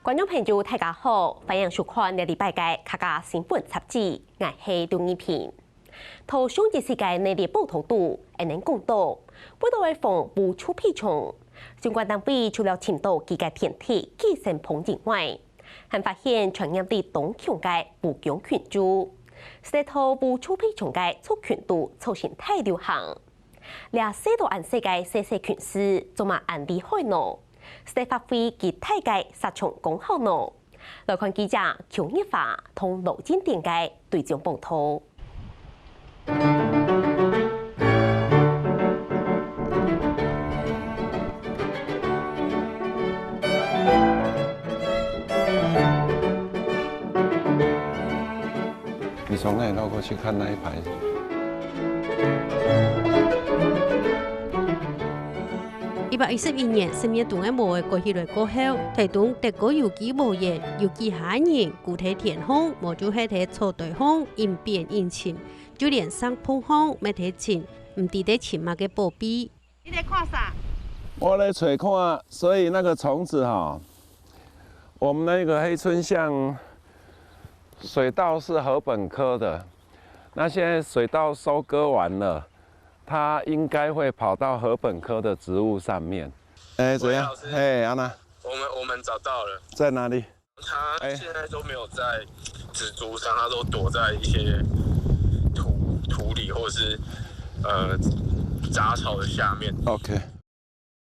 观众朋友，大家好，欢迎收看这礼拜嘅客家新闻杂志，我是杜一平。头上一世界内地不同度，能讲到，不到的防不出屁虫。相关单位除了寻到几个天体寄生虫以外，还发现传染的东强嘅不强群株，石头不出屁虫嘅促群度造成太流行。俩许多按世界细细群丝，做嘛按厉害呢？是发挥其大界杀虫功效呢？来看记者邱一华同罗金店嘅对象报道。你从那里绕过去看那一排。111年10月2日末過去來過後，台東德國有機無業，有幾下人具體填空，無就係睇錯對方應變應情，就連上鋪空沒睇清，唔知得清嘛嘅寶貝。你在看啥？我來找看，所以那個蟲子哈，我們那個黑春象水稻是禾本科的，那現在水稻收割完了。它应该会跑到禾本科的植物上面。怎样？安娜，我们找到了，在哪里？它现在都没有在植株上，它都躲在一些土里或是杂草的下面。OK。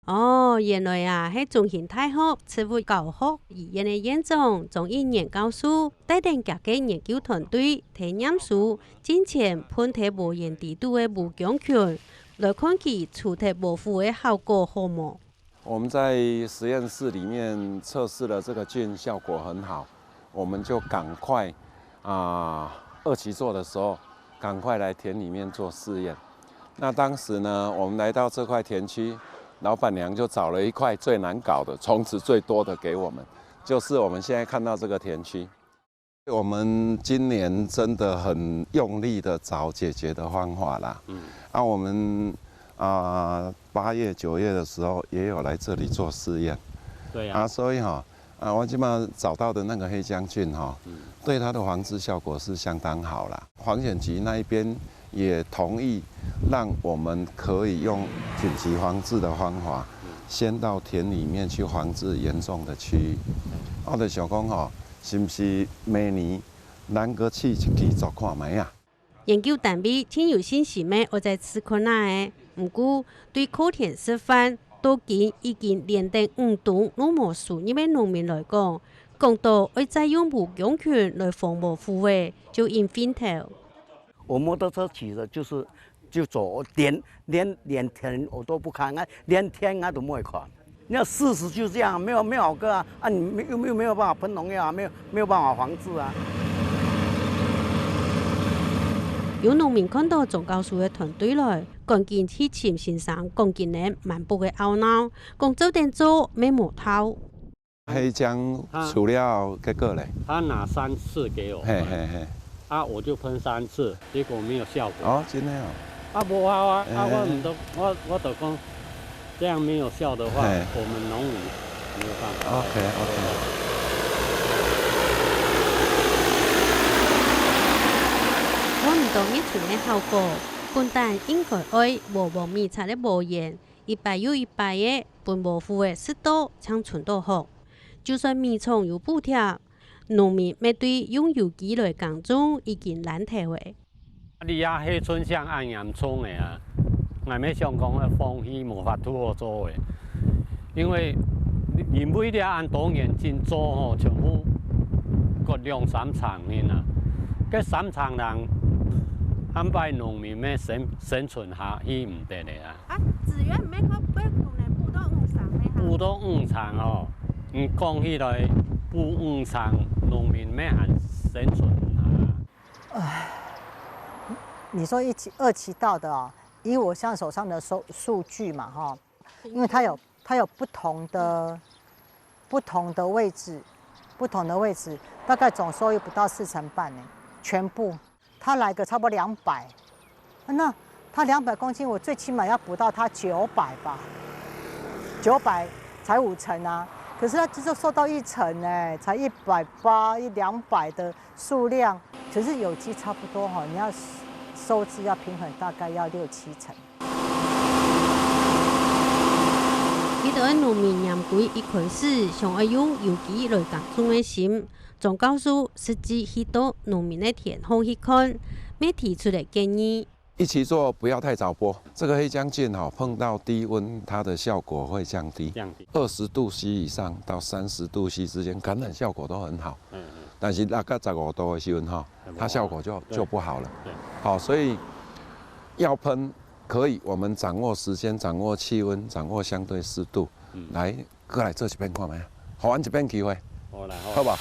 哦，原來啊，係中型大學植物教學醫院嘅院長從一年教書，帶領各個研究團隊體驗書，進前判體無源地度嘅無強群，來看其除體保護嘅效果好冇？我們在實驗室裡面測試了這個菌，效果很好，我們就趕快二期做的時候，趕快來田裡面做試驗。那當時呢，我們來到這塊田區。老闆娘就找了一塊最難搞的、蟲子最多的給我們，就是我們現在看到這個田區。我們今年真的很用力的找解決的方法啦。我們8月、9月的時候也有來這裡做試驗。對啊。所以我基本上找到的那個黑漿菌對它的防治效果是相當好啦。環險局那一邊也同意，讓我們可以用緊急防治的方法，先到田裡面去防治嚴重的區域。我就想講是不是明年咱個試一期做看覓啊？研究單位挺有信心咩？我在試看下不過對課田示範都已經連登5棟農務數入面農民來講，講到會再用無強群來防無腐嘅，就應分頭。我摩托車騎的就走，連田我都不看啊，連田都不會看。那事實就這樣，沒有好個啊，你又沒有辦法噴農藥啊，沒有辦法防治啊。有農民看到總教書嘅團隊來，趕緊去潛先生講今年漫步嘅懊惱，講早點做咩無頭。黑漿除了結果咧？他拿3次給我。嘿。我就噴3次，結果沒有效果。真的不好啊！我就講，這樣沒有效的話，我們農民沒有辦法。OK。我唔到一傳嘅效果，不但應該愛無滅殘嘅無言，100又100嘅本無腐嘅適度長存到好，就算滅蟲有補貼。農民面對用有機來耕種已經難題嘅。你也黑春象按嚴重嘅啊，我咪想講嘅風氣無法度好做嘅，因為你每啲按當年真做全部各2、3場嘅啊，嗰3場人安排農民咩生存下去唔得嘅啊。資源唔係可以補到5場咩？補到5場講起來補5場。農民咩還生存啊？你說2期到的以我現在手上的數據嘛因為它有不同的位置，大概總收益不到4成半呢，全部。它來個差不多200，那它200公斤，我最起碼要補到它900吧，900才5成啊。可可是它就受到1成哎，才180、200的数量。可是有机差不多哈，你要收支要平衡，大概要6、7成。呢度嘅农民严规一开始想要用有机来耕种嘅心，总告诉实际去到农民嘅田后去看，咩提出嚟建议。一起做不要太早播，这个黑将菌碰到低温，它的效果会降低，20度C 以上到30度C 之间，感染效果都很好。但是那个15度的时候它效果就不好了。好，所以要喷可以，我们掌握时间、掌握气温、掌握相对湿度，来过来做一遍看没？给我一遍机会，好吧？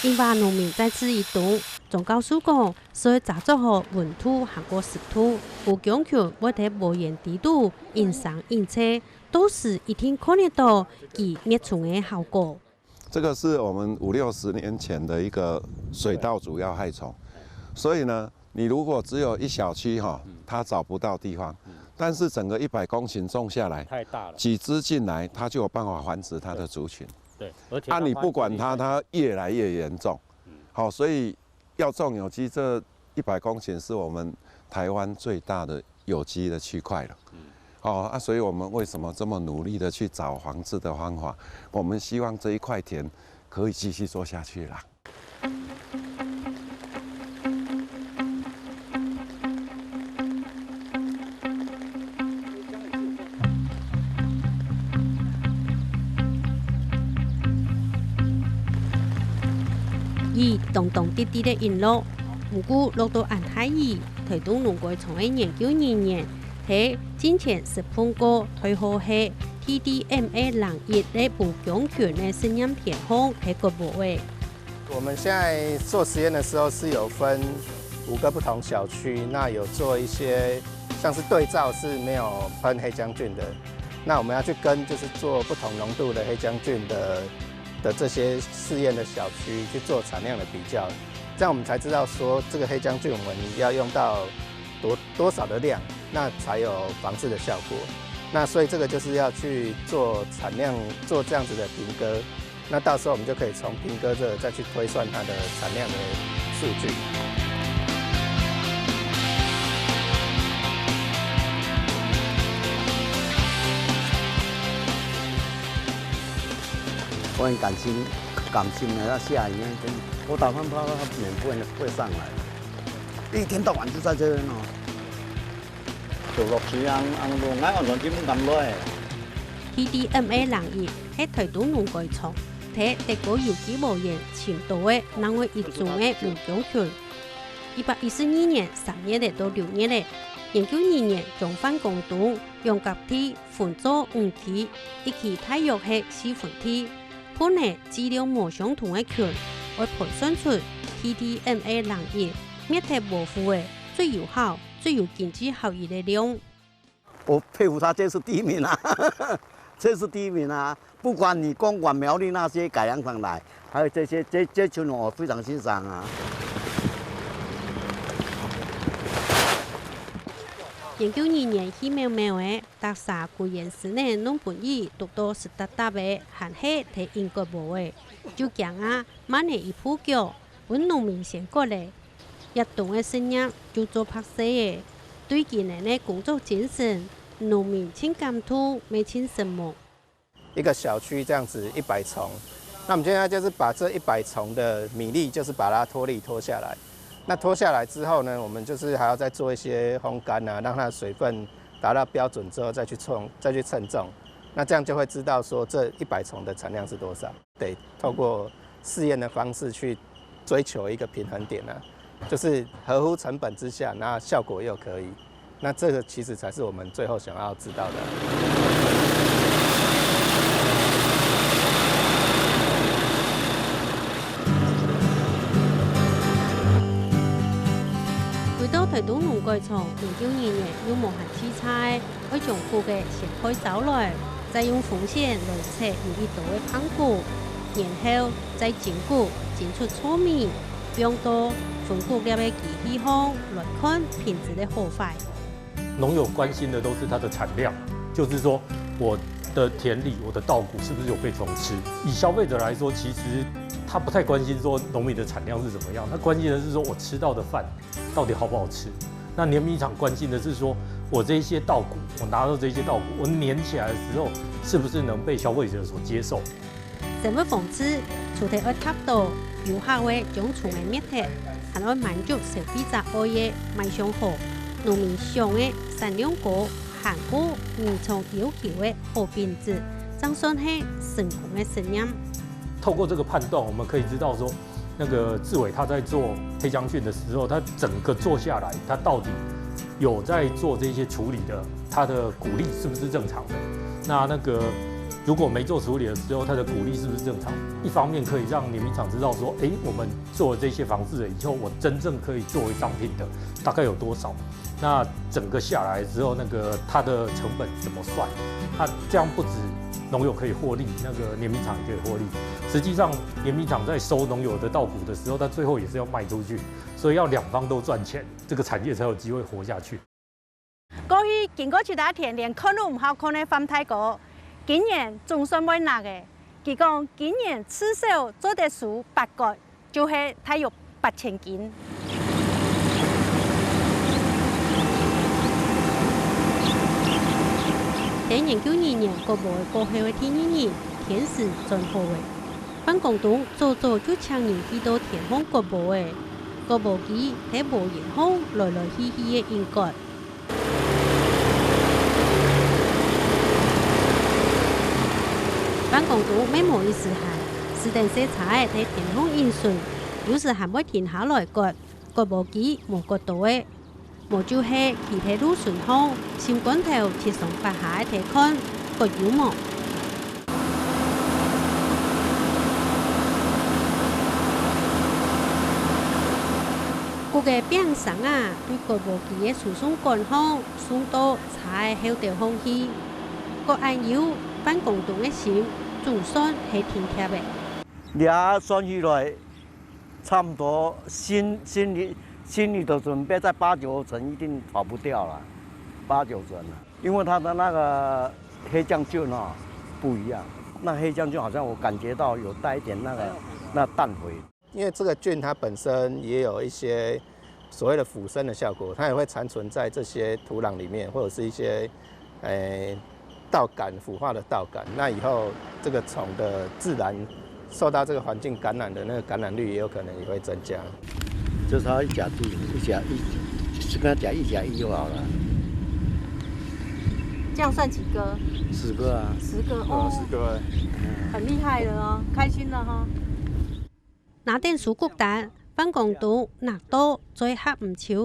因话农民再次移动，总告诉讲，所以杂作好温土含过湿土，有强权或者无盐低度，因上因车，都是一定看得到其灭虫的效果。这个是我们50、60年前的一个水稻主要害虫，所以呢，你如果只有一小区它找不到地方，但是整个100公顷种下来，太大了，几只进来，它就有办法繁殖它的族群。对，而且你不管它，它越来越严重。好，所以要种有机，这100公顷是我们台湾最大的有机的区块了。所以我们为什么这么努力的去找防治的方法？我们希望这一块田可以继续做下去啦。动动滴滴的引路，不过落到安泰尔，推动农改场的研究人员喺之前食碰過推好係 TDMA 01的不強權的實驗田方喺個部位。我们现在做实验的时候是有分5个不同小区，那有做一些像是对照是没有喷黑浆菌的，那我们要去跟就是做不同浓度的黑浆菌的这些试验的小区去做产量的比较，这样我们才知道说这个黑浆菌我们要用到多少的量，那才有防治的效果。那所以这个就是要去做产量，做这样子的评割，那到时候我们就可以从评割这再去推算它的产量的数据。我很感心的，那下雨那天，我打算它免费会上来，一天到晚就在这边哦。做落水按路，挨按全部撳落嚟。TDMA 01係推動農改場，睇德國有機無鹽潛度嘅南為一種嘅無強權。1814年3月嚟到6月嚟，研究人員將翻廣東用甲體分做5體，一期大約係4分體。本嚟資料冇相同嘅權，會盤算出 TDMA 01滅體保護嘅最有效、最有經濟效益嘅量。我佩服他，这是第一名啊！这是第一名啊！不管你光管苗栗那些改良场来，还有这群我非常欣赏啊。研究人員希望嘅特色固然是呢農本意讀到實達達嘅，還係睇應該無嘅，就講萬年一鋪腳，本農民先過嚟，一動嘅聲音就做拍攝嘅，對佢哋嘅工作精神，農民親感觸，沒親什麼。一个小区这样子100丛，那我们现在就是把这100丛的米粒，就是把它脱粒脱下来。那脱下来之后呢，我们就是还要再做一些烘干啊，让它的水分达到标准之后再去称重。那这样就会知道说这100丛的产量是多少。得透过试验的方式去追求一个平衡点啊，就是合乎成本之下，那效果又可以。那这个其实才是我们最后想要知道的。回到推動農改場，研究人員要無限器材，會將菇嘅先開走來，再用風扇來測有一度嘅胖菇，然後再剪菇，剪出粗面，用到分菇粒嘅機器方來看品質嘅好壞。农友关心的都是它的产量，就是说我的田里、我的稻谷是不是有被虫吃。以消费者来说，其实他不太关心说农民的产量是怎么样，他关心的是说我吃到的饭到底好不好吃。那碾米厂关心的是说我这些稻谷，我拿到这些稻谷，我碾起来的时候是不是能被消费者所接受。政府防止除咗要达到有效嘅种虫嘅灭绝，还要满足消费者爱嘅卖相好、农民想嘅产量高、含高民众要求嘅好品质，总算是成功嘅实验。透过这个判断，我们可以知道说，那个志伟他在做黑浆菌的时候，他整个做下来，他到底有在做这些处理的，他的谷粒是不是正常的？那个如果没做处理的时候，它的谷粒是不是正常？一方面可以让碾米厂知道说，我们做了这些防治了以后，我真正可以作为商品的大概有多少？那整个下来之后，那个它的成本怎么算？它这样不止农友可以获利，那个碾米厂也可以获利。实际上，碾米厂在收农友的稻谷的时候，它最后也是要卖出去，所以要两方都赚钱，这个产业才有机会活下去。过去經過一大田，連看都唔好看的phạm太過，今年總算袂落嘅。佢講今年至少做得數8個，就是大約8000斤。喺研究2年國務過後嘅第2年，天時真好嘅。辦公棟早早就請人去到田方國務嘅，國務機喺無言後來來去去嘅應該。辦公棟沒冇意思係，是等色彩喺田方應順，有時還會停下來割，國務機冇割到嘅。無就係其他路順後，先關頭切上8下睇看，割有冇。個嘅變相啊，對國務機嘅輸送管後，送到菜後地方去，個按有辦公棟嘅心，總算係挺貼嘅。倆算起來，差不多心里的準備在8、9成一定跑不掉了，8、9成了。因為它的那個黑醬菌啊不一樣，那黑醬菌好像我感覺到有帶一點那氮肥。因為這個菌它本身也有一些所謂的腐生的效果，它也會殘存在這些土壤裡面，或者是一些稻杆腐化的稻杆。那以後這個蟲的自然受到這個環境感染的那個感染率也有可能也會增加。就是它1甲地，就跟它講1甲1就好了。這樣算幾個？10個啊。10個哦，10個，很厲害了哦，開心了哈。那點數谷蛋，辦公棟拿到最合唔少，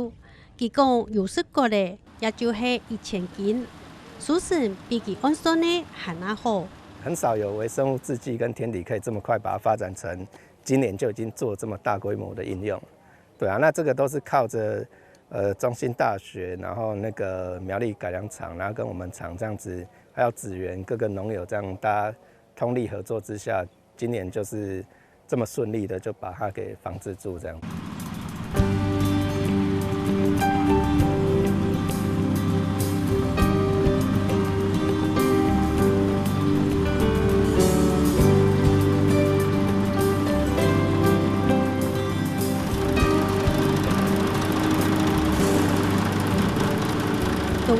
佢講有10個咧，也就係1000斤，屬實比佢按算呢還要好。很少有微生物製劑跟天敵可以這麼快把它發展成，今年就已經做這麼大規模的應用。對啊，那這個都是靠着中興大學，然後那個苗栗改良廠，然後跟我們廠這樣子，還有資源各個農友這樣大家通力合作之下，今年就是這麼順利的就把它給防治住這樣。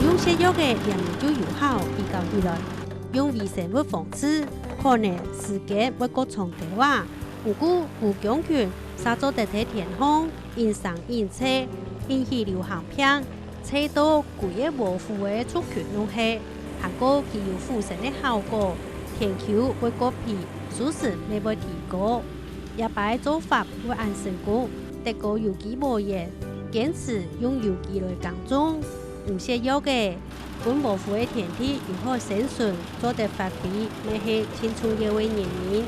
用瀉藥嘅兩年就有效，比較起來，用微生物防治，可能時間會過長啲話，不過胡強權殺咗地體田空，因上因車，引起流行病，車到規個無腐嘅族群弄起，還個具有腐蝕嘅效果，田球會過皮，屬實未會提高，一擺做法會按成功，得個有機無鹽，堅持用有機來耕種。唔瀉藥嘅，本無腐嘅田地如何生存，做得發揮，咪係青春嘅為原因。